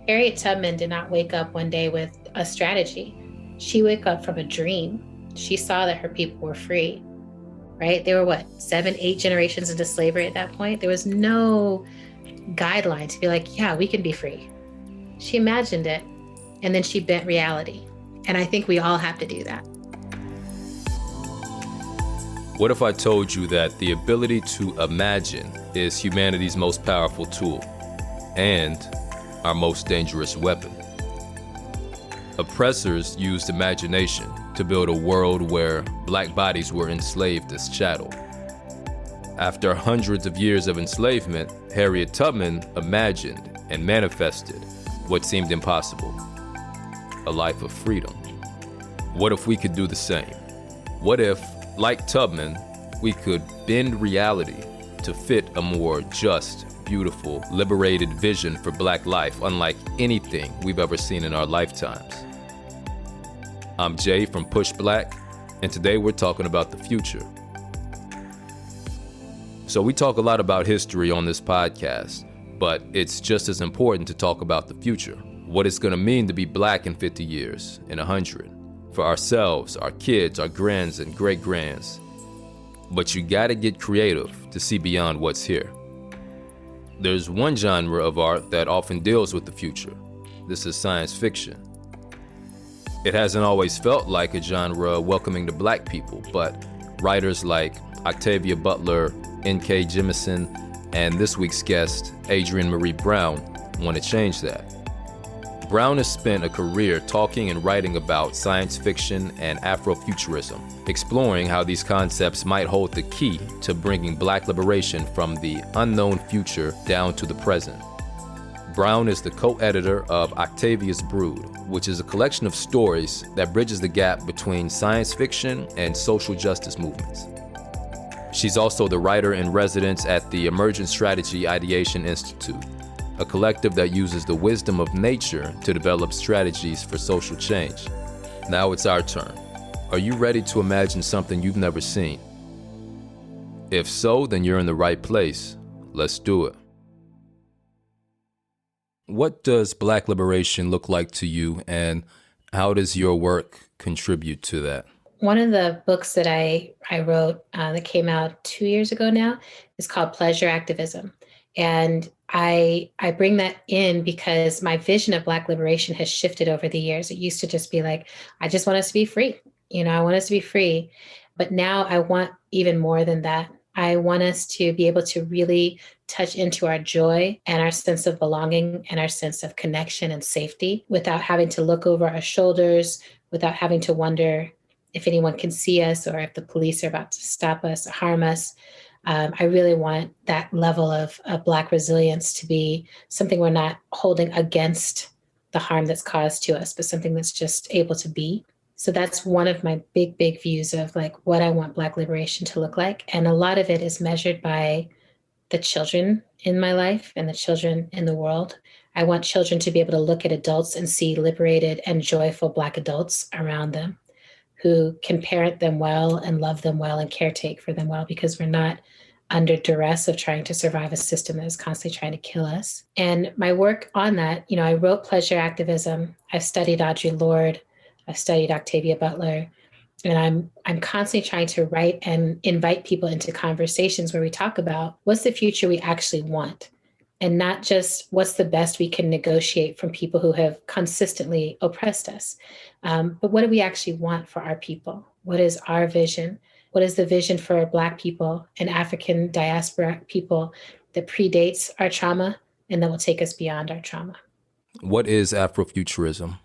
Harriet Tubman did not wake up one day with a strategy. She woke up from a dream. She saw that her people were free, right? They were what, 7, 8 generations into slavery at that point? There was no guideline to be like, yeah, we can be free. She imagined it, and then she bent reality. And I think we all have to do that. What if I told you that the ability to imagine is humanity's most powerful tool and our most dangerous weapon? Oppressors used imagination to build a world where Black bodies were enslaved as chattel. After hundreds of years of enslavement, Harriet Tubman imagined and manifested what seemed impossible: a life of freedom. What if we could do the same? What if, like Tubman, we could bend reality to fit a more just, beautiful, liberated vision for Black life, unlike anything we've ever seen in our lifetimes? I'm Jay from Push Black, and today we're talking about the future. So we talk a lot about history on this podcast, but it's just as important to talk about the future. What it's gonna mean to be Black in 50 years, in 100, for ourselves, our kids, our grands and great-grands. But you gotta get creative to see beyond what's here. There's one genre of art that often deals with the future. This is science fiction. It hasn't always felt like a genre welcoming to Black people, but writers like Octavia Butler, N.K. Jemisin, and this week's guest, Adrienne Marie Brown, want to change that. Brown has spent a career talking and writing about science fiction and Afrofuturism, exploring how these concepts might hold the key to bringing Black liberation from the unknown future down to the present. Brown is the co-editor of Octavia's Brood, which is a collection of stories that bridges the gap between science fiction and social justice movements. She's also the writer-in-residence at the Emergent Strategy Ideation Institute, a collective that uses the wisdom of nature to develop strategies for social change. Now it's our turn. Are you ready to imagine something you've never seen? If so, then you're in the right place. Let's do it. What does Black liberation look like to you, and how does your work contribute to that? One of the books that I wrote that came out 2 years ago now is called Pleasure Activism. And I bring that in because my vision of Black liberation has shifted over the years. It used to just be like, I just want us to be free. I want us to be free. But now I want even more than that. I want us to be able to really touch into our joy and our sense of belonging and our sense of connection and safety without having to look over our shoulders, without having to wonder if anyone can see us or if the police are about to stop us or harm us. I really want that level of Black resilience to be something we're not holding against the harm that's caused to us, but something that's just able to be. So that's one of my big, big views of like what I want Black liberation to look like. And a lot of it is measured by the children in my life and the children in the world. I want children to be able to look at adults and see liberated and joyful Black adults around them who can parent them well and love them well and caretake for them well, because we're not under duress of trying to survive a system that is constantly trying to kill us. And my work on that, I wrote Pleasure Activism. I've studied Audre Lorde. I've studied Octavia Butler. And I'm constantly trying to write and invite people into conversations where we talk about what's the future we actually want, and not just what's the best we can negotiate from people who have consistently oppressed us. But what do we actually want for our people? What is our vision? What is the vision for Black people and African diaspora people that predates our trauma and that will take us beyond our trauma? What is Afrofuturism?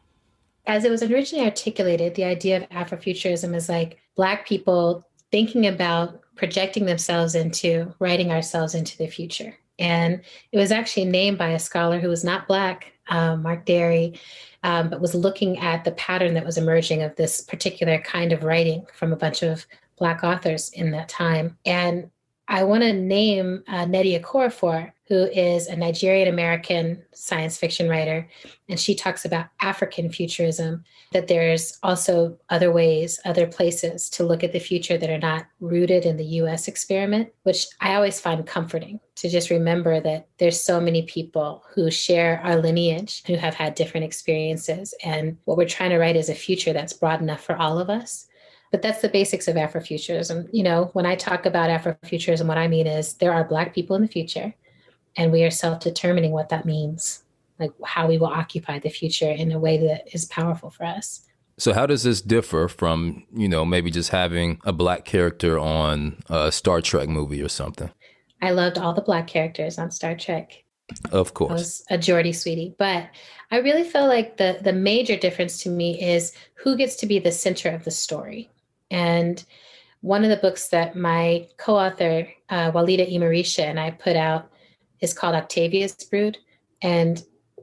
As it was originally articulated, the idea of Afrofuturism is like Black people thinking about projecting themselves into, writing ourselves into the future. And it was actually named by a scholar who was not Black, Mark Derry, but was looking at the pattern that was emerging of this particular kind of writing from a bunch of Black authors in that time. And I want to name Nnedi Okorafor who is a Nigerian American science fiction writer. And she talks about African futurism, that there's also other ways, other places to look at the future that are not rooted in the US experiment, which I always find comforting to just remember that there's so many people who share our lineage, who have had different experiences. And what we're trying to write is a future that's broad enough for all of us. But that's the basics of Afrofuturism. You know, when I talk about Afrofuturism, what I mean is there are Black people in the future, and we are self-determining what that means, like how we will occupy the future in a way that is powerful for us. So how does this differ from, maybe just having a Black character on a Star Trek movie or something? I loved all the Black characters on Star Trek. Of course. I was a Geordie sweetie. But I really feel like the major difference to me is who gets to be the center of the story. And one of the books that my co-author, Walida Imarisha, and I put out is called Octavia's Brood. And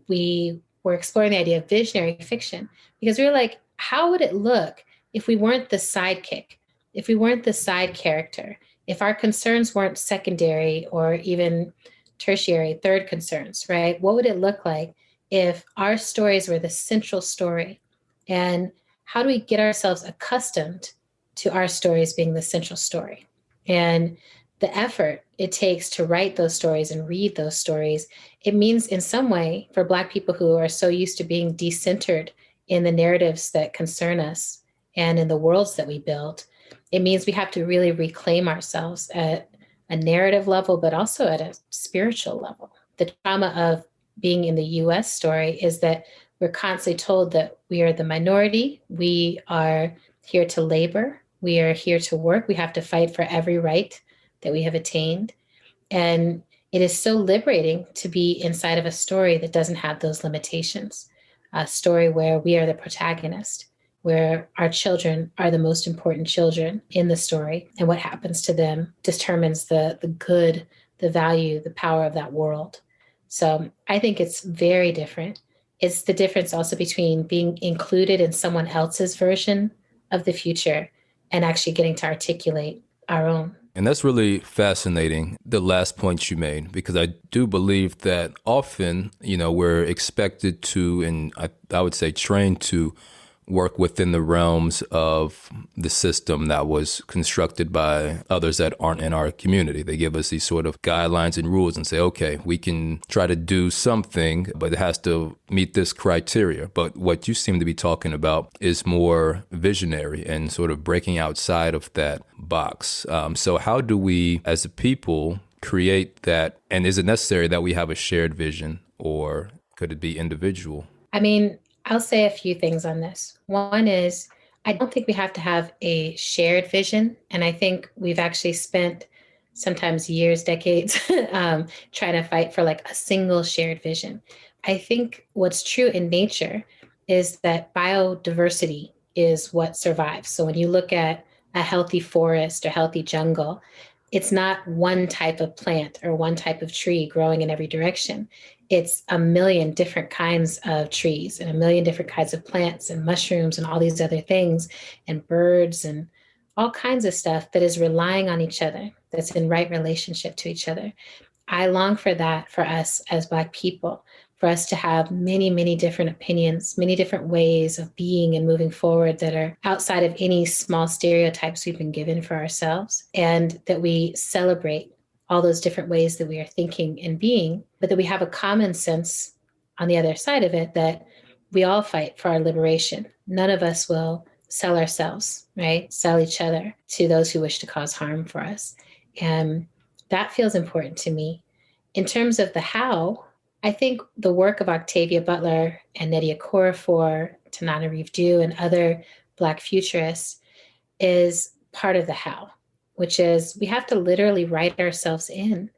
we were exploring the idea of visionary fiction because we were like, how would it look if we weren't the sidekick, if we weren't the side character, if our concerns weren't secondary or even tertiary, third concerns, right? What would it look like if our stories were the central story? And how do we get ourselves accustomed to our stories being the central story? And the effort it takes to write those stories and read those stories, it means in some way for Black people who are so used to being decentered in the narratives that concern us and in the worlds that we build, it means we have to really reclaim ourselves at a narrative level, but also at a spiritual level. The trauma of being in the US story is that we're constantly told that we are the minority, we are here to labor, we are here to work, we have to fight for every right that we have attained. And it is so liberating to be inside of a story that doesn't have those limitations, a story where we are the protagonist, where our children are the most important children in the story, and what happens to them determines the good, the value, the power of that world. So I think it's very different. It's the difference also between being included in someone else's version of the future and actually getting to articulate our own. And that's really fascinating, the last point you made, because I do believe that often, we're expected to, and I would say trained to, work within the realms of the system that was constructed by others that aren't in our community. They give us these sort of guidelines and rules and say, okay, we can try to do something, but it has to meet this criteria. But what you seem to be talking about is more visionary and sort of breaking outside of that box. So how do we, as a people, create that? And is it necessary that we have a shared vision, or could it be individual? I mean, I'll say a few things on this. One is, I don't think we have to have a shared vision. And I think we've actually spent sometimes years, decades, trying to fight for like a single shared vision. I think what's true in nature is that biodiversity is what survives. So when you look at a healthy forest or healthy jungle, it's not one type of plant or one type of tree growing in every direction. It's a million different kinds of trees and a million different kinds of plants and mushrooms and all these other things and birds and all kinds of stuff that is relying on each other, that's in right relationship to each other. I long for that for us as Black people, for us to have many, many different opinions, many different ways of being and moving forward that are outside of any small stereotypes we've been given for ourselves, and that we celebrate all those different ways that we are thinking and being, but that we have a common sense on the other side of it that we all fight for our liberation. None of us will sell ourselves, right? Sell each other to those who wish to cause harm for us. And that feels important to me. In terms of the how, I think the work of Octavia Butler and Nnedi Okorafor, Tananarive Due, and other Black futurists is part of the how, which is we have to literally write ourselves in,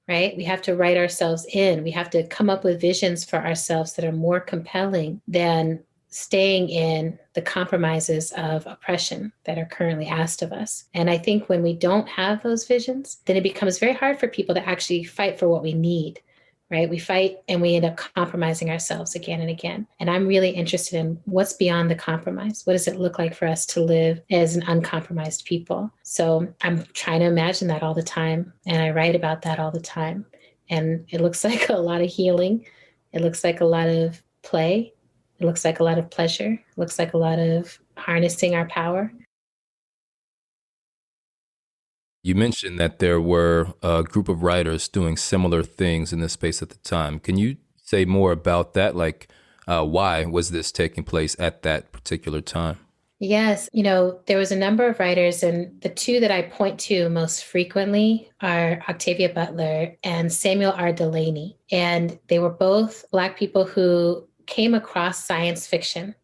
right? We have to write ourselves in. We have to come up with visions for ourselves that are more compelling than staying in the compromises of oppression that are currently asked of us. And I think when we don't have those visions, then it becomes very hard for people to actually fight for what we need, right? We fight and we end up compromising ourselves again and again. And I'm really interested in what's beyond the compromise. What does it look like for us to live as an uncompromised people? So I'm trying to imagine that all the time. And I write about that all the time. And it looks like a lot of healing. It looks like a lot of play. It looks like a lot of pleasure. It looks like a lot of harnessing our power. You mentioned that there were a group of writers doing similar things in this space at the time. Can you say more about that? Like, why was this taking place at that particular time? Yes, there was a number of writers, and the two that I point to most frequently are Octavia Butler and Samuel R. Delany. And they were both Black people who came across science fiction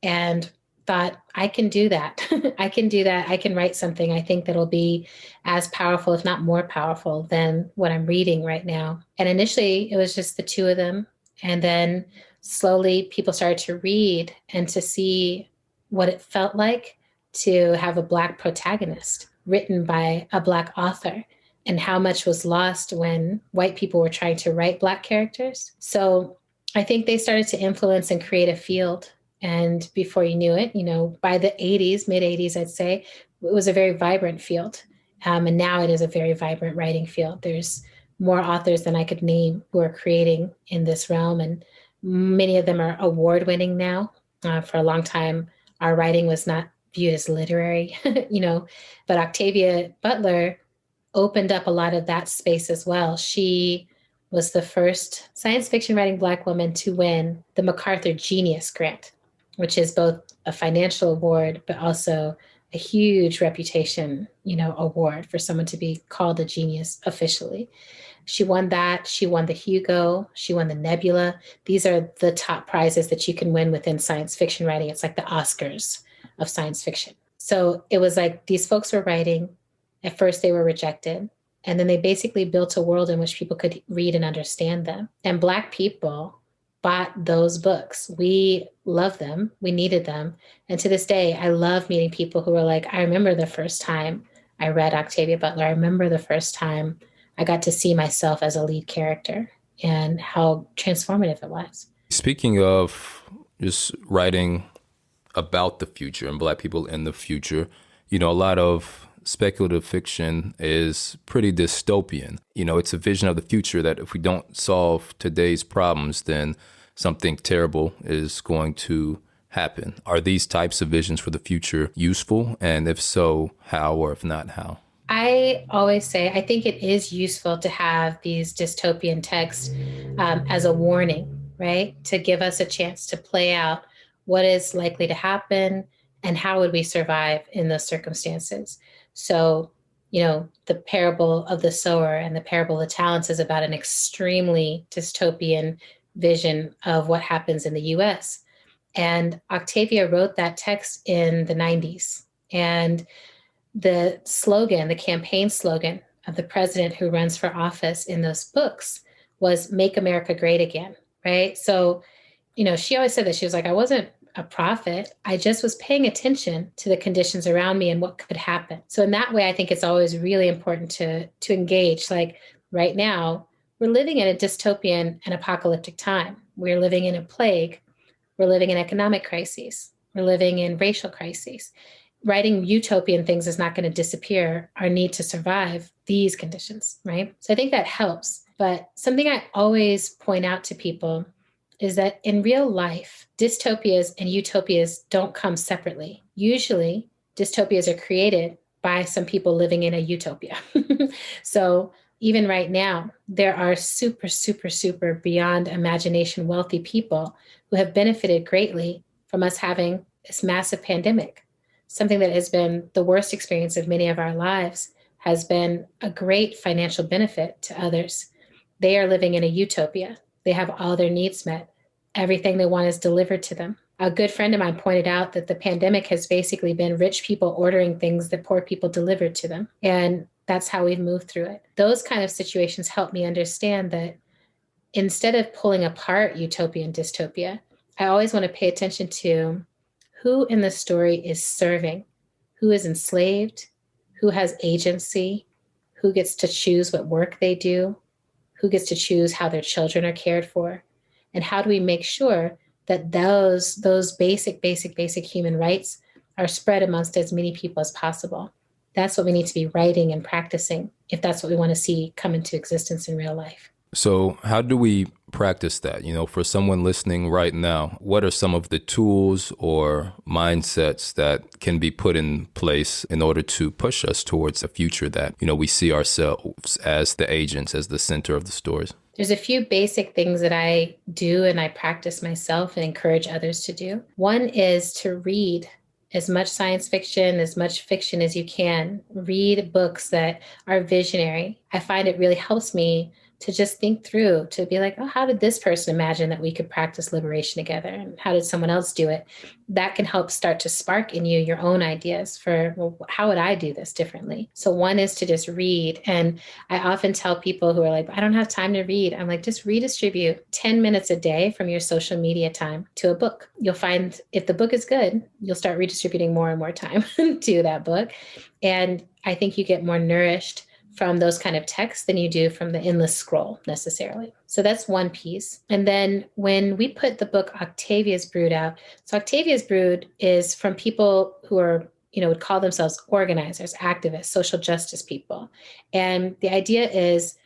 and thought, I can do that. I can do that. I can write something I think that'll be as powerful, if not more powerful, than what I'm reading right now. And initially, it was just the two of them. And then slowly, people started to read and to see what it felt like to have a Black protagonist written by a Black author, and how much was lost when white people were trying to write Black characters. So I think they started to influence and create a field. And before you knew it, by the 80s, mid 80s, I'd say, it was a very vibrant field. And now it is a very vibrant writing field. There's more authors than I could name who are creating in this realm. And many of them are award winning now. For a long time, our writing was not viewed as literary, but Octavia Butler opened up a lot of that space as well. She was the first science fiction writing Black woman to win the MacArthur Genius Grant, which is both a financial award, but also a huge reputation, award for someone to be called a genius officially. She won that. She won the Hugo. She won the Nebula. These are the top prizes that you can win within science fiction writing. It's like the Oscars of science fiction. So it was like these folks were writing. At first, they were rejected. And then they basically built a world in which people could read and understand them. And Black people bought those books. We love them. We needed them. And to this day, I love meeting people who are like, I remember the first time I read Octavia Butler. I remember the first time I got to see myself as a lead character and how transformative it was. Speaking of just writing about the future and Black people in the future, a lot of speculative fiction is pretty dystopian. It's a vision of the future that if we don't solve today's problems, then something terrible is going to happen. Are these types of visions for the future useful? And if so, how, or if not, how? I always say I think it is useful to have these dystopian texts as a warning, right? To give us a chance to play out what is likely to happen and how would we survive in those circumstances. So, the parable of the sower and the parable of the talents is about an extremely dystopian vision of what happens in the US. And Octavia wrote that text in the 90s. And the slogan, the campaign slogan of the president who runs for office in those books was "Make America Great Again," right? So, she always said that. She was like, I wasn't a prophet. I just was paying attention to the conditions around me and what could happen. So in that way, I think it's always really important to engage. Like right now, we're living in a dystopian and apocalyptic time. We're living in a plague. We're living in economic crises. We're living in racial crises. Writing utopian things is not going to disappear our need to survive these conditions, right? So I think that helps. But something I always point out to people is that in real life, dystopias and utopias don't come separately. Usually, dystopias are created by some people living in a utopia. So even right now, there are super, super, super beyond imagination wealthy people who have benefited greatly from us having this massive pandemic. Something that has been the worst experience of many of our lives has been a great financial benefit to others. They are living in a utopia. They have all their needs met. Everything they want is delivered to them. A good friend of mine pointed out that the pandemic has basically been rich people ordering things that poor people delivered to them. And that's how we've moved through it. Those kind of situations help me understand that instead of pulling apart utopia and dystopia, I always want to pay attention to who in the story is serving, who is enslaved, who has agency, who gets to choose what work they do, who gets to choose how their children are cared for, and how do we make sure that those basic human rights are spread amongst as many people as possible. That's what we need to be writing and practicing if that's what we want to see come into existence in real life. So, how do we practice that? For someone listening right now, what are some of the tools or mindsets that can be put in place in order to push us towards a future that, we see ourselves as the agents, as the center of the stories? There's a few basic things that I do and I practice myself and encourage others to do. One is to read as much science fiction, as much fiction as you can. Read books that are visionary. I find it really helps me to just think through, to be like, oh, how did this person imagine that we could practice liberation together? And how did someone else do it? That can help start to spark in you your own ideas for, well, how would I do this differently? So one is to just read. And I often tell people who are like, I don't have time to read. I'm like, just redistribute 10 minutes a day from your social media time to a book. You'll find if the book is good, you'll start redistributing more and more time to that book. And I think you get more nourished from those kind of texts than you do from the endless scroll necessarily. So that's one piece. And then when we put the book Octavia's Brood out, so Octavia's Brood is from people who are, would call themselves organizers, activists, social justice people. And the idea is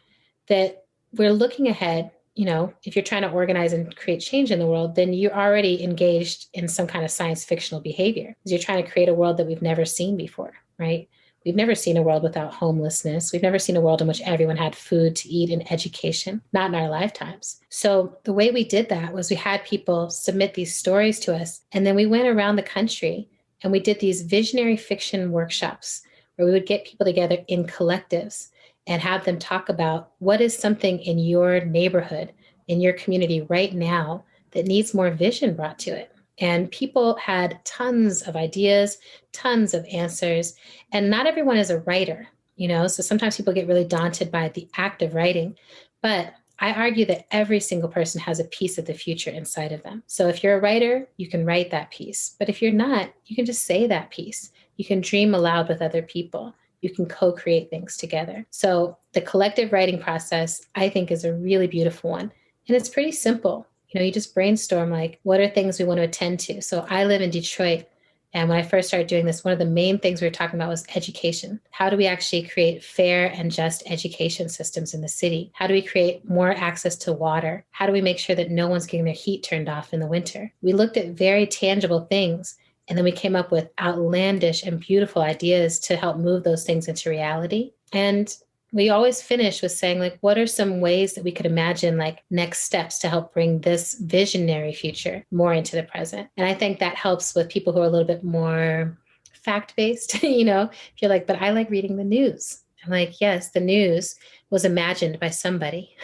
that we're looking ahead. If you're trying to organize and create change in the world, then you're already engaged in some kind of science fictional behavior because you're trying to create a world that we've never seen before, right? We've never seen a world without homelessness. We've never seen a world in which everyone had food to eat and education, not in our lifetimes. So the way we did that was we had people submit these stories to us, and then we went around the country and we did these visionary fiction workshops where we would get people together in collectives and have them talk about what is something in your neighborhood, in your community right now that needs more vision brought to it. And people had tons of ideas, tons of answers. And not everyone is a writer, so sometimes people get really daunted by the act of writing. But I argue that every single person has a piece of the future inside of them. So if you're a writer, you can write that piece. But if you're not, you can just say that piece. You can dream aloud with other people. You can co-create things together. So the collective writing process, I think, is a really beautiful one. And it's pretty simple. You just brainstorm, like, what are things we want to attend to? So I live in Detroit. And when I first started doing this, one of the main things we were talking about was education. How do we actually create fair and just education systems in the city? How do we create more access to water? How do we make sure that no one's getting their heat turned off in the winter? We looked at very tangible things, and then we came up with outlandish and beautiful ideas to help move those things into reality. And we always finish with saying, like, what are some ways that we could imagine, like, next steps to help bring this visionary future more into the present? And I think that helps with people who are a little bit more fact-based, if you're like, but I like reading the news. I'm like, yes, the news was imagined by somebody.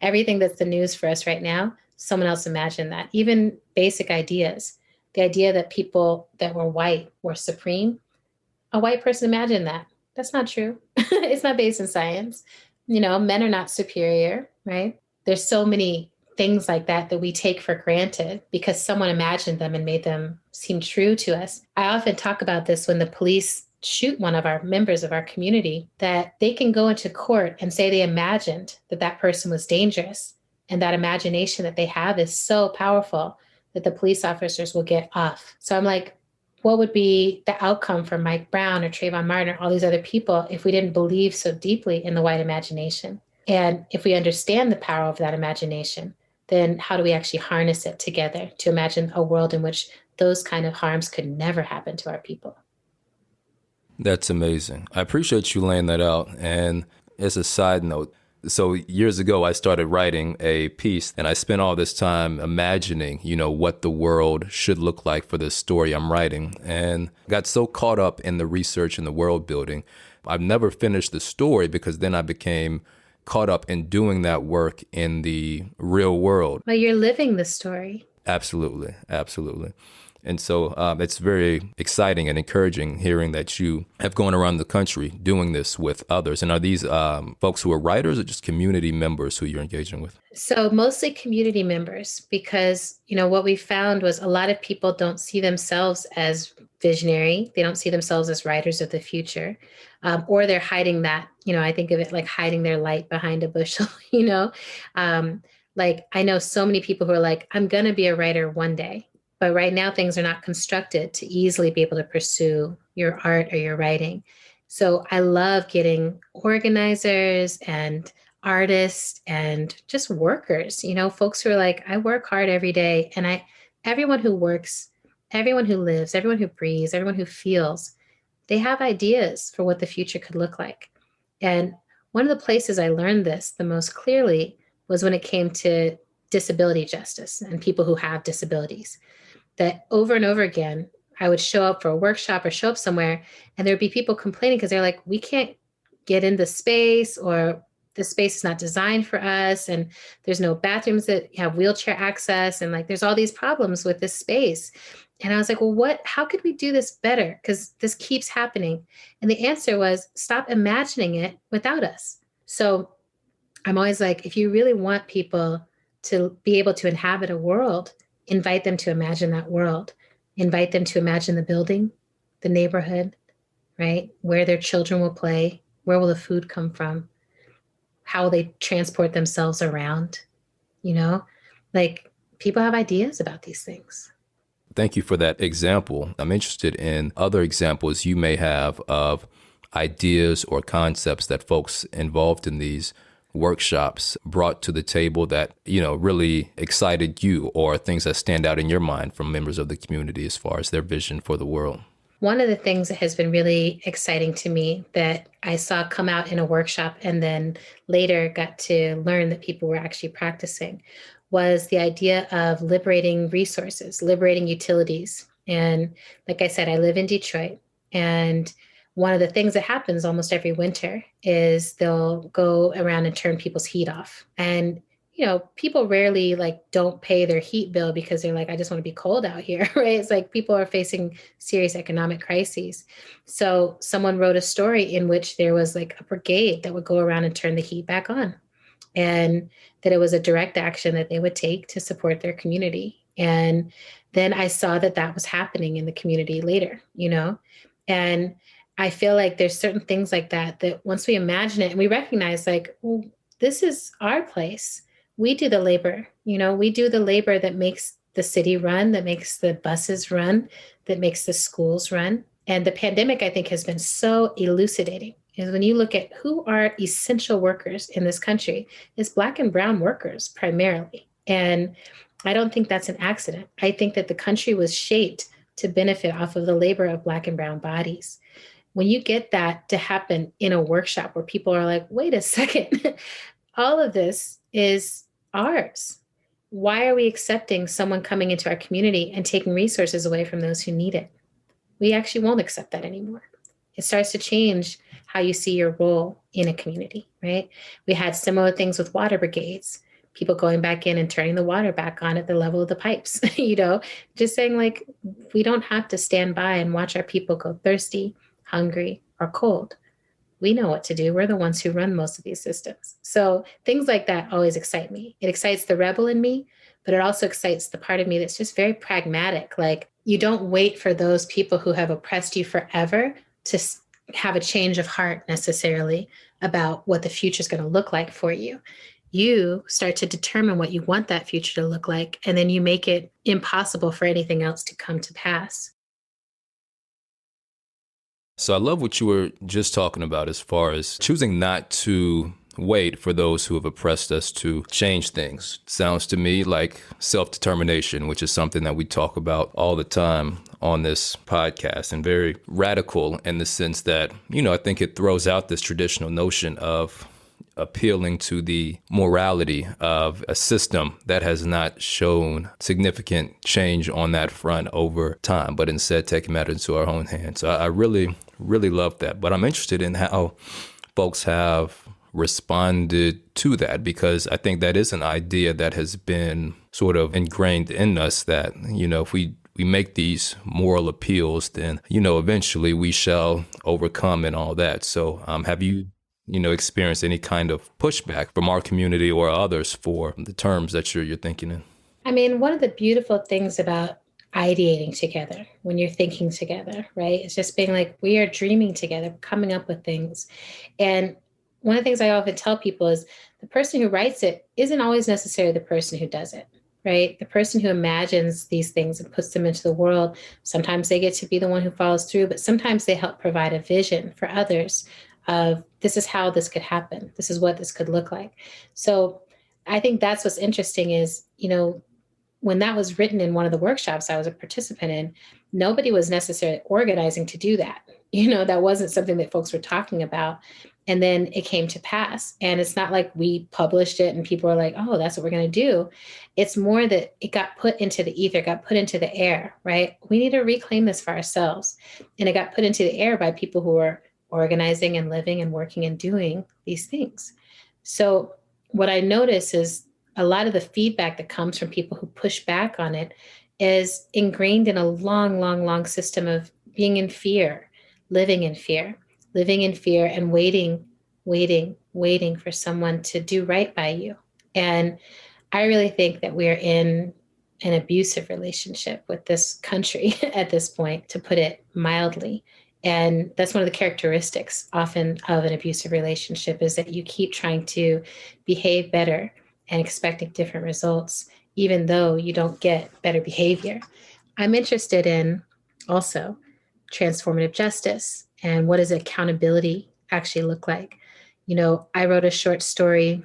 Everything that's the news for us right now, someone else imagined that. Even basic ideas, the idea that people that were white were supreme, a white person imagined that. That's not true. It's not based in science. Men are not superior, right? There's so many things like that that we take for granted because someone imagined them and made them seem true to us. I often talk about this when the police shoot one of our members of our community, that they can go into court and say they imagined that that person was dangerous. And that imagination that they have is so powerful that the police officers will get off. So I'm like, what would be the outcome for Mike Brown or Trayvon Martin or all these other people if we didn't believe so deeply in the white imagination? And if we understand the power of that imagination, then how do we actually harness it together to imagine a world in which those kind of harms could never happen to our people? That's amazing. I appreciate you laying that out. And as a side note, so years ago, I started writing a piece and I spent all this time imagining, what the world should look like for this story I'm writing, and got so caught up in the research and the world building. I've never finished the story because then I became caught up in doing that work in the real world. But you're living the story. Absolutely. Absolutely. And so it's very exciting and encouraging hearing that you have gone around the country doing this with others. And are these folks who are writers or just community members who you're engaging with? So mostly community members, because, what we found was a lot of people don't see themselves as visionary. They don't see themselves as writers of the future, or they're hiding that. I think of it like hiding their light behind a bushel, like I know so many people who are like, I'm going to be a writer one day. But right now, things are not constructed to easily be able to pursue your art or your writing. So I love getting organizers and artists and just workers, folks who are like, I work hard every day. And everyone who works, everyone who lives, everyone who breathes, everyone who feels, they have ideas for what the future could look like. And one of the places I learned this the most clearly was when it came to disability justice and people who have disabilities. That over and over again, I would show up for a workshop or show up somewhere, and there would be people complaining because they're like, we can't get in the space, or the space is not designed for us, and there's no bathrooms that have wheelchair access, and like there's all these problems with this space. And I was like, well, how could we do this better? Because this keeps happening. And the answer was, stop imagining it without us. So I'm always like, if you really want people to be able to inhabit a world, invite them to imagine that world. Invite them to imagine the building, the neighborhood, right? Where their children will play, where will the food come from, how will they transport themselves around, like people have ideas about these things. Thank you for that example. I'm interested in other examples you may have of ideas or concepts that folks involved in these workshops brought to the table that, really excited you, or things that stand out in your mind from members of the community as far as their vision for the world. One of the things that has been really exciting to me that I saw come out in a workshop and then later got to learn that people were actually practicing was the idea of liberating resources, liberating utilities. And like I said, I live in Detroit, and one of the things that happens almost every winter is they'll go around and turn people's heat off. And, people rarely don't pay their heat bill because they're like, I just want to be cold out here, right? It's like people are facing serious economic crises. So someone wrote a story in which there was a brigade that would go around and turn the heat back on. And that it was a direct action that they would take to support their community. And then I saw that was happening in the community later, and I feel like there's certain things like that once we imagine it and we recognize well, this is our place. We do the labor, we do the labor that makes the city run, that makes the buses run, that makes the schools run. And the pandemic, I think, has been so elucidating. Is when you look at who are essential workers in this country, it's Black and brown workers primarily. And I don't think that's an accident. I think that the country was shaped to benefit off of the labor of Black and brown bodies. When you get that to happen in a workshop where people are like, wait a second, all of this is ours. Why are we accepting someone coming into our community and taking resources away from those who need it? We actually won't accept that anymore. It starts to change how you see your role in a community, right? We had similar things with water brigades, people going back in and turning the water back on at the level of the pipes, just saying we don't have to stand by and watch our people go thirsty, hungry, or cold. We know what to do. We're the ones who run most of these systems. So things like that always excite me. It excites the rebel in me, but it also excites the part of me that's just very pragmatic. You don't wait for those people who have oppressed you forever to have a change of heart necessarily about what the future is going to look like for you. You start to determine what you want that future to look like, and then you make it impossible for anything else to come to pass. So I love what you were just talking about as far as choosing not to wait for those who have oppressed us to change things. Sounds to me like self-determination, which is something that we talk about all the time on this podcast, and very radical in the sense that, I think it throws out this traditional notion of appealing to the morality of a system that has not shown significant change on that front over time, but instead taking matters into our own hands. So I really, really love that. But I'm interested in how folks have responded to that, because I think that is an idea that has been sort of ingrained in us that, if we make these moral appeals, then, eventually we shall overcome and all that. So have you experience any kind of pushback from our community or others for the terms that you're thinking in? I mean, one of the beautiful things about ideating together, when you're thinking together, right? It's just being we are dreaming together, coming up with things. And one of the things I often tell people is the person who writes it isn't always necessarily the person who does it, right? The person who imagines these things and puts them into the world, sometimes they get to be the one who follows through, but sometimes they help provide a vision for others of this is how this could happen. This is what this could look like. So I think that's what's interesting is, when that was written in one of the workshops I was a participant in, nobody was necessarily organizing to do that. That wasn't something that folks were talking about. And then it came to pass. And it's not like we published it and people were like, oh, that's what we're going to do. It's more that it got put into the ether, got put into the air, right? We need to reclaim this for ourselves. And it got put into the air by people who are organizing and living and working and doing these things. So what I notice is a lot of the feedback that comes from people who push back on it is ingrained in a long, long, long system of being in fear, living in fear and waiting for someone to do right by you. And I really think that we're in an abusive relationship with this country at this point, to put it mildly. And that's one of the characteristics often of an abusive relationship, is that you keep trying to behave better and expecting different results, even though you don't get better behavior. I'm interested in also transformative justice and what does accountability actually look like. I wrote a short story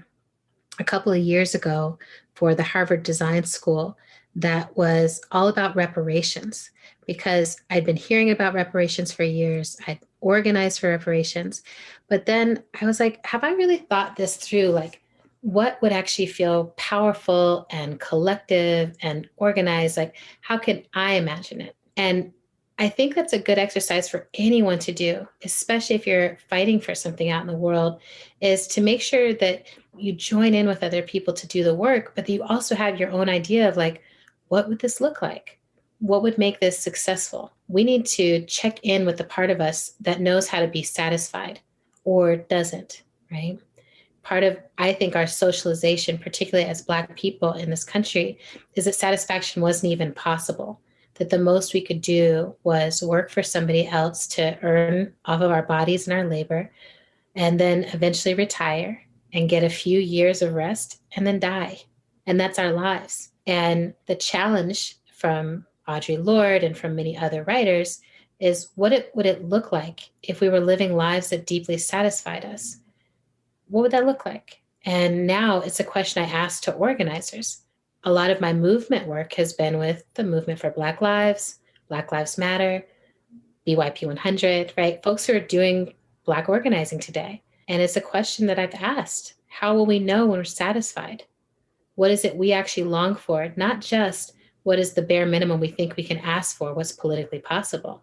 a couple of years ago for the Harvard Design School that was all about reparations, because I'd been hearing about reparations for years. I'd organized for reparations, but then I was like, have I really thought this through? Like, what would actually feel powerful and collective and organized? Like, how can I imagine it? And I think that's a good exercise for anyone to do, especially if you're fighting for something out in the world, is to make sure that you join in with other people to do the work, but that you also have your own idea of like, what would this look like? What would make this successful? We need to check in with the part of us that knows how to be satisfied or doesn't, right? Part of, I think, our socialization, particularly as Black people in this country, is that satisfaction wasn't even possible. That the most we could do was work for somebody else to earn off of our bodies and our labor, and then eventually retire and get a few years of rest and then die. And that's our lives. And the challenge from Audre Lorde and from many other writers is, what would it look like if we were living lives that deeply satisfied us? What would that look like? And now it's a question I ask to organizers. A lot of my movement work has been with the movement for Black Lives Matter, BYP 100, right? Folks who are doing Black organizing today. And it's a question that I've asked. How will we know when we're satisfied? What is it we actually long for? Not just what is the bare minimum we think we can ask for, what's politically possible.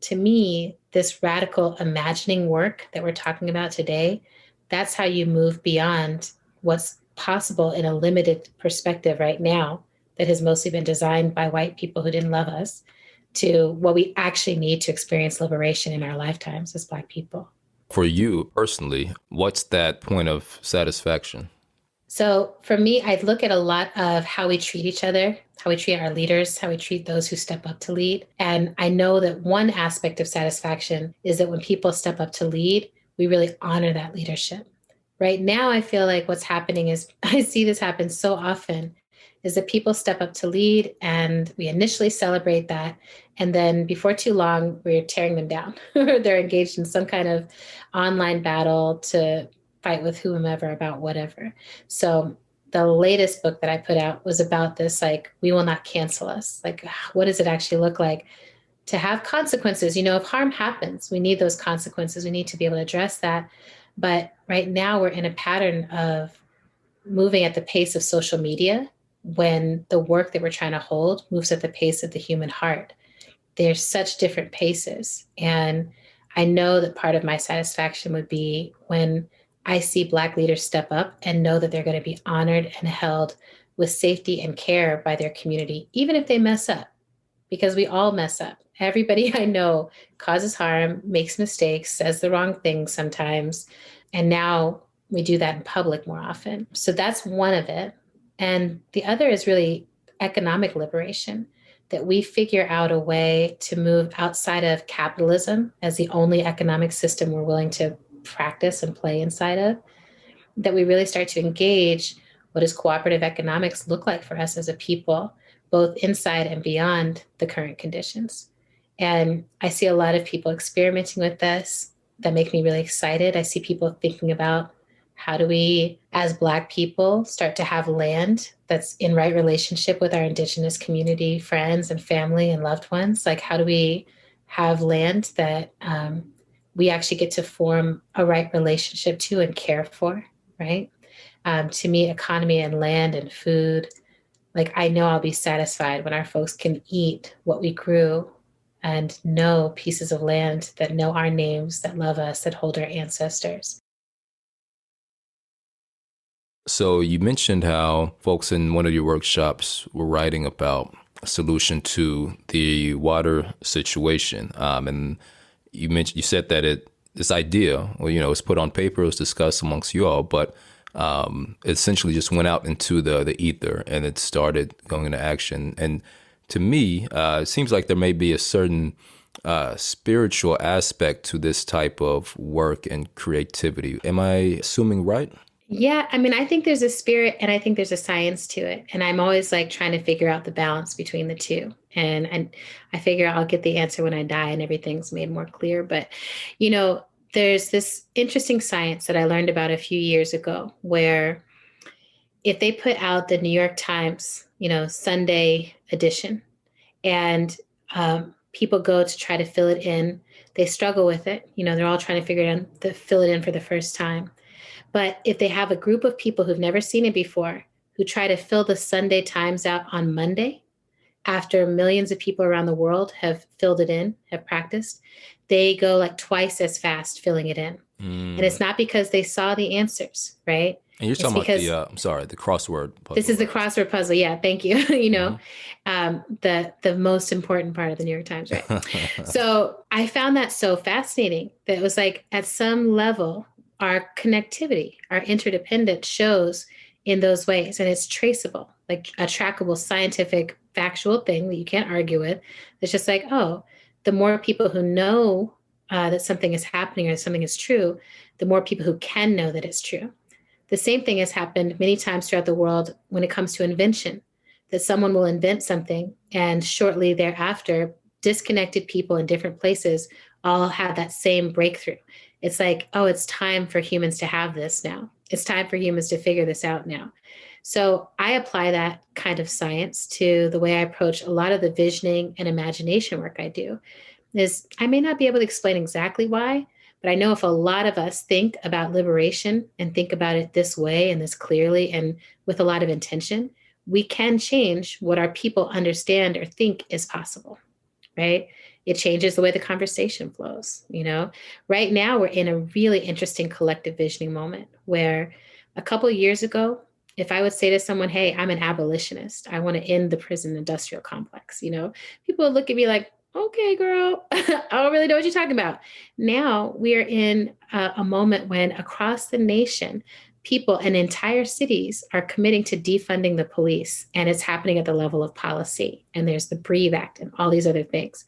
To me, this radical imagining work that we're talking about today, that's how you move beyond what's possible in a limited perspective right now that has mostly been designed by white people who didn't love us, to what we actually need to experience liberation in our lifetimes as Black people. For you personally, what's that point of satisfaction? So for me, I look at a lot of how we treat each other, how we treat our leaders, how we treat those who step up to lead. And I know that one aspect of satisfaction is that when people step up to lead, we really honor that leadership. Right now, I feel like what's happening is, I see this happen so often, is that people step up to lead and we initially celebrate that. And then before too long, we're tearing them down. They're engaged in some kind of online battle to fight with whomever about whatever. So the latest book that I put out was about this, like, we will not cancel us. Like, what does it actually look like to have consequences? If harm happens, we need those consequences. We need to be able to address that. But right now we're in a pattern of moving at the pace of social media, when the work that we're trying to hold moves at the pace of the human heart. There's such different paces. And I know that part of my satisfaction would be when I see Black leaders step up and know that they're going to be honored and held with safety and care by their community, even if they mess up, because we all mess up. Everybody I know causes harm, makes mistakes, says the wrong thing sometimes. And now we do that in public more often. So that's one of it. And the other is really economic liberation, that we figure out a way to move outside of capitalism as the only economic system we're willing to practice and play inside of, that we really start to engage what does cooperative economics look like for us as a people, both inside and beyond the current conditions. And I see a lot of people experimenting with this. that make me really excited. I see people thinking about how do we, as Black people, start to have land that's in right relationship with our Indigenous community, friends and family and loved ones? Like, how do we have land that we actually get to form a right relationship to and care for, right? To me, economy and land and food, like, I know I'll be satisfied when our folks can eat what we grew and know pieces of land that know our names, that love us, that hold our ancestors. So you mentioned how folks in one of your workshops were writing about a solution to the water situation, and you said that this idea, well, was put on paper, it was discussed amongst you all, but it essentially just went out into the ether and it started going into action. And to me, it seems like there may be a certain spiritual aspect to this type of work and creativity. Am I assuming right? Yeah, I mean, I think there's a spirit and I think there's a science to it. And I'm always like trying to figure out the balance between the two. And I figure I'll get the answer when I die and everything's made more clear. But, there's this interesting science that I learned about a few years ago where if they put out the New York Times, Sunday edition, and people go to try to fill it in, they struggle with it. They're all trying to figure it out, fill it in for the first time. But if they have a group of people who've never seen it before, who try to fill the Sunday Times out on Monday, after millions of people around the world have filled it in, have practiced, they go like twice as fast filling it in. And it's not because they saw the answers, right? And you're talking about the crossword puzzle. This is the crossword puzzle. Yeah, thank you. The most important part of the New York Times, right? So I found that so fascinating that it was like at some level, our connectivity, our interdependence shows in those ways. And it's traceable, like a trackable, scientific, factual thing that you can't argue with. It's just like, oh, the more people who know that something is happening or something is true, the more people who can know that it's true. The same thing has happened many times throughout the world when it comes to invention, that someone will invent something and shortly thereafter, disconnected people in different places all have that same breakthrough. It's like, oh, it's time for humans to have this now. It's time for humans to figure this out now. So I apply that kind of science to the way I approach a lot of the visioning and imagination work I do. Is I may not be able to explain exactly why, but I know if a lot of us think about liberation and think about it this way and this clearly and with a lot of intention, we can change what our people understand or think is possible, right? It changes the way the conversation flows. Right now we're in a really interesting collective visioning moment where a couple of years ago, if I would say to someone, hey, I'm an abolitionist, I want to end the prison industrial complex, people would look at me like, okay, girl, I don't really know what you're talking about. Now we are in a moment when across the nation, people and entire cities are committing to defunding the police. And it's happening at the level of policy. And there's the Breathe Act and all these other things.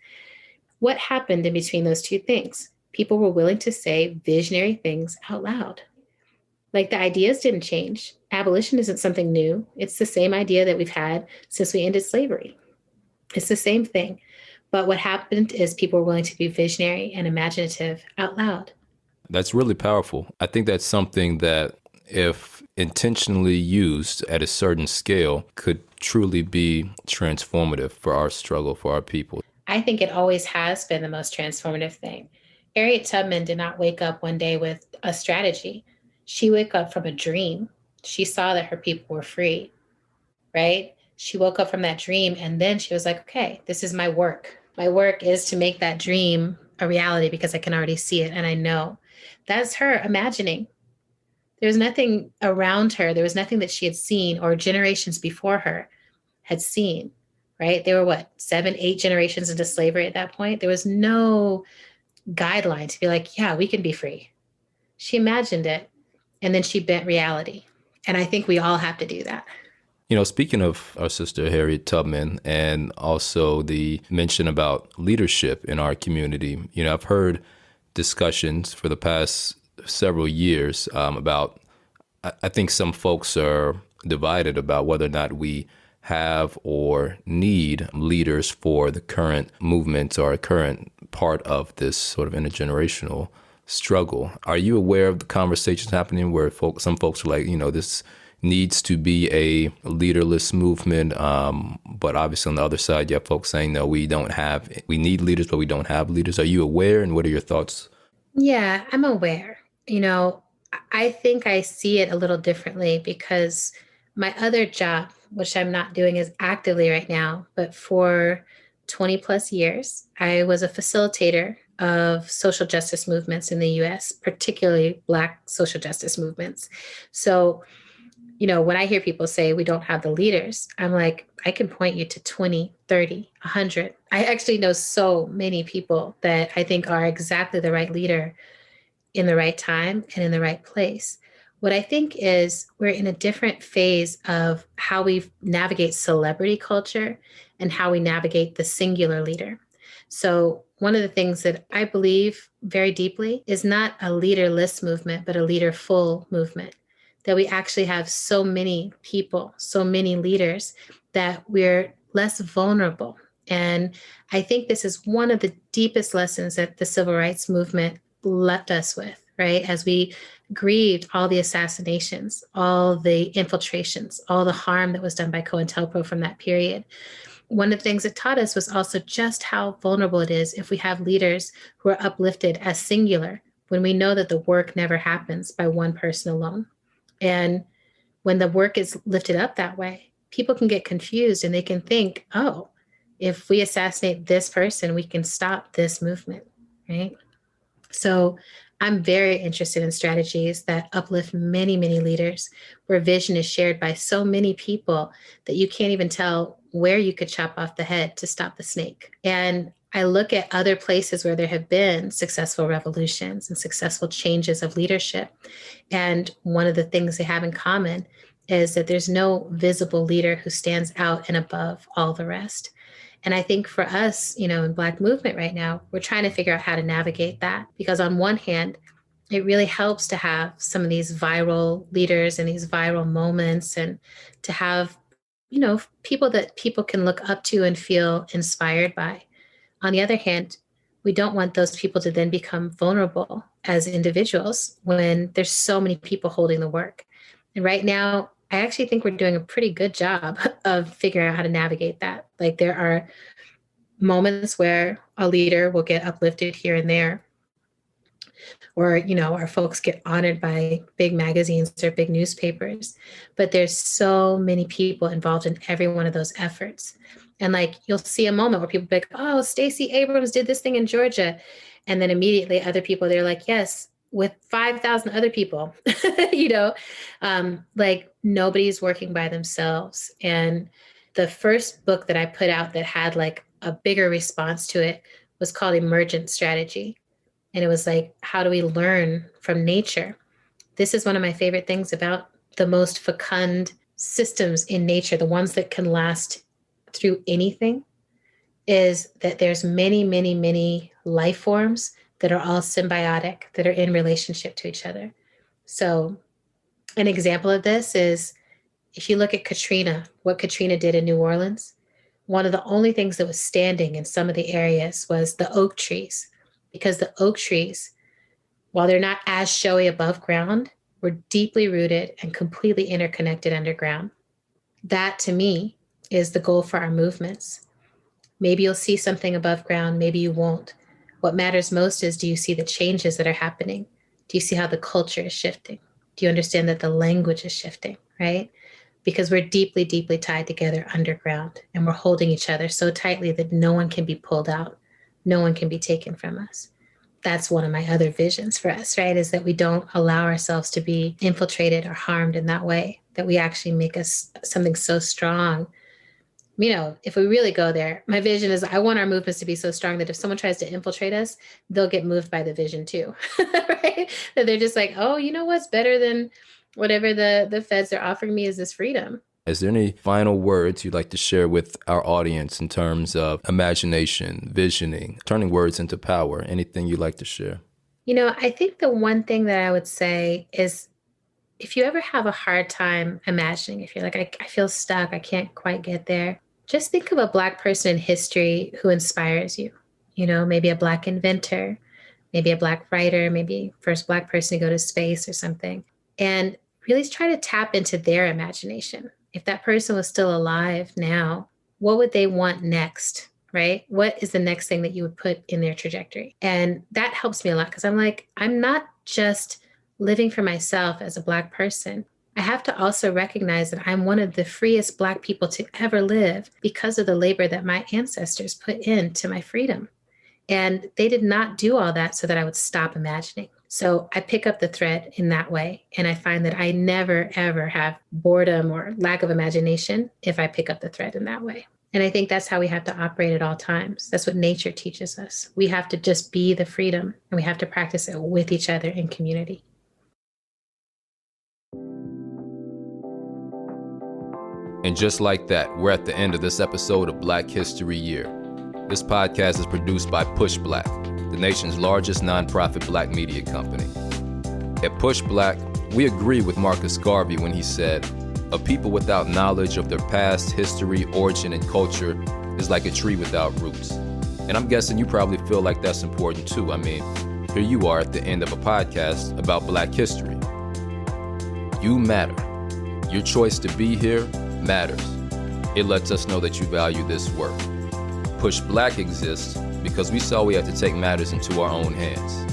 What happened in between those two things? People were willing to say visionary things out loud. Like the ideas didn't change. Abolition isn't something new. It's the same idea that we've had since we ended slavery. It's the same thing. But what happened is people were willing to be visionary and imaginative out loud. That's really powerful. I think that's something that, if intentionally used at a certain scale, could truly be transformative for our struggle, for our people. I think it always has been the most transformative thing. Harriet Tubman did not wake up one day with a strategy. She woke up from a dream. She saw that her people were free, right? She woke up from that dream and then she was like, okay, this is my work. My work is to make that dream a reality because I can already see it and I know. That's her imagining. There was nothing around her. There was nothing that she had seen or generations before her had seen, right? They were 7, 8 generations into slavery at that point. There was no guideline to be like, yeah, we can be free. She imagined it and then she bent reality. And I think we all have to do that. Speaking of our sister Harriet Tubman and also the mention about leadership in our community, I've heard discussions for the past several years about, I think some folks are divided about whether or not we have or need leaders for the current movement or current part of this sort of intergenerational struggle. Are you aware of the conversations happening where some folks are like, this needs to be a leaderless movement, but obviously on the other side, you have folks saying, no, we need leaders, but we don't have leaders. Are you aware, and what are your thoughts? Yeah, I'm aware. I think I see it a little differently because my other job, which I'm not doing as actively right now, but for 20 plus years, I was a facilitator of social justice movements in the US, particularly Black social justice movements. So, when I hear people say we don't have the leaders, I'm like, I can point you to 20, 30, 100. I actually know so many people that I think are exactly the right leader in the right time and in the right place. What I think is we're in a different phase of how we navigate celebrity culture and how we navigate the singular leader. So, one of the things that I believe very deeply is not a leaderless movement, but a leaderful movement. That we actually have so many people, so many leaders, that we're less vulnerable. And I think this is one of the deepest lessons that the civil rights movement left us with, right? As we grieved all the assassinations, all the infiltrations, all the harm that was done by COINTELPRO from that period. One of the things it taught us was also just how vulnerable it is if we have leaders who are uplifted as singular, when we know that the work never happens by one person alone. And when the work is lifted up that way, people can get confused and they can think, oh, if we assassinate this person, we can stop this movement, right? So I'm very interested in strategies that uplift many, many leaders, where vision is shared by so many people that you can't even tell where you could chop off the head to stop the snake. And I look at other places where there have been successful revolutions and successful changes of leadership. And one of the things they have in common is that there's no visible leader who stands out and above all the rest. And I think for us, in Black movement right now, we're trying to figure out how to navigate that, because on one hand, it really helps to have some of these viral leaders and these viral moments, and to have, people that people can look up to and feel inspired by. On the other hand, we don't want those people to then become vulnerable as individuals when there's so many people holding the work. And right now, I actually think we're doing a pretty good job of figuring out how to navigate that. Like, there are moments where a leader will get uplifted here and there, or, our folks get honored by big magazines or big newspapers. But there's so many people involved in every one of those efforts. And like, you'll see a moment where people be like, oh, Stacey Abrams did this thing in Georgia. And then immediately other people, they're like, yes, with 5,000 other people, like, nobody's working by themselves. And the first book that I put out that had like a bigger response to it was called Emergent Strategy. And it was like, how do we learn from nature? This is one of my favorite things about the most fecund systems in nature, the ones that can last through anything, is that there's many, many, many life forms that are all symbiotic, that are in relationship to each other. So an example of this is, if you look at Katrina, what Katrina did in New Orleans, one of the only things that was standing in some of the areas was the oak trees, because the oak trees, while they're not as showy above ground, were deeply rooted and completely interconnected underground. That, to me, is the goal for our movements. Maybe you'll see something above ground, maybe you won't. What matters most is, do you see the changes that are happening? Do you see how the culture is shifting? Do you understand that the language is shifting, right? Because we're deeply, deeply tied together underground, and we're holding each other so tightly that no one can be pulled out. No one can be taken from us. That's one of my other visions for us, right? Is that we don't allow ourselves to be infiltrated or harmed in that way, that we actually make us something so strong. If we really go there, my vision is, I want our movements to be so strong that if someone tries to infiltrate us, they'll get moved by the vision too, right? That they're just like, oh, what's better than whatever the feds are offering me is this freedom. Is there any final words you'd like to share with our audience in terms of imagination, visioning, turning words into power? Anything you'd like to share? I think the one thing that I would say is, if you ever have a hard time imagining, if you're like, I feel stuck, I can't quite get there, just think of a Black person in history who inspires you. Maybe a Black inventor, maybe a Black writer, maybe first Black person to go to space or something, and really try to tap into their imagination. If that person was still alive now, what would they want next, right? What is the next thing that you would put in their trajectory? And that helps me a lot because I'm like, I'm not just living for myself as a Black person. I have to also recognize that I'm one of the freest Black people to ever live because of the labor that my ancestors put into my freedom. And they did not do all that so that I would stop imagining. So I pick up the thread in that way. And I find that I never, ever have boredom or lack of imagination if I pick up the thread in that way. And I think that's how we have to operate at all times. That's what nature teaches us. We have to just be the freedom, and we have to practice it with each other in community. And just like that, we're at the end of this episode of Black History Year. This podcast is produced by Push Black, the nation's largest nonprofit Black media company. At Push Black, we agree with Marcus Garvey when he said, "A people without knowledge of their past, history, origin, and culture is like a tree without roots." And I'm guessing you probably feel like that's important too. I mean, here you are at the end of a podcast about Black history. You matter. Your choice to be here matters. It lets us know that you value this work. Push Black exists because we saw we had to take matters into our own hands.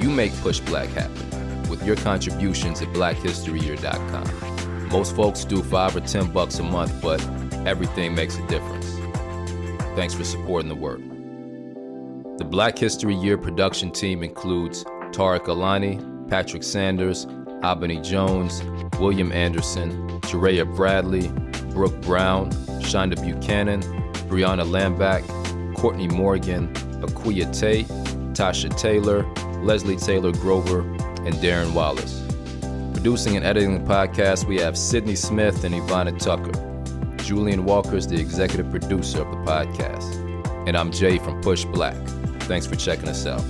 You make Push Black happen with your contributions at blackhistoryyear.com. Most folks do $5 or $10 a month, but everything makes a difference. Thanks for supporting the work. The Black History Year production team includes Tareq Alani, Patrick Sanders, Abeni Jones, William Anderson, Jareyah Bradley, Brooke Brown, Shonda Buchanan, Briona Lamback, Courtney Morgan, Akua, Tasha Taylor, Leslie Taylor Grover, and Darren Wallace. Producing and editing the podcast, we have Cydney Smith and Ivana Tucker. Julian Walker is the executive producer of the podcast. And I'm Jay from Push Black. Thanks for checking us out.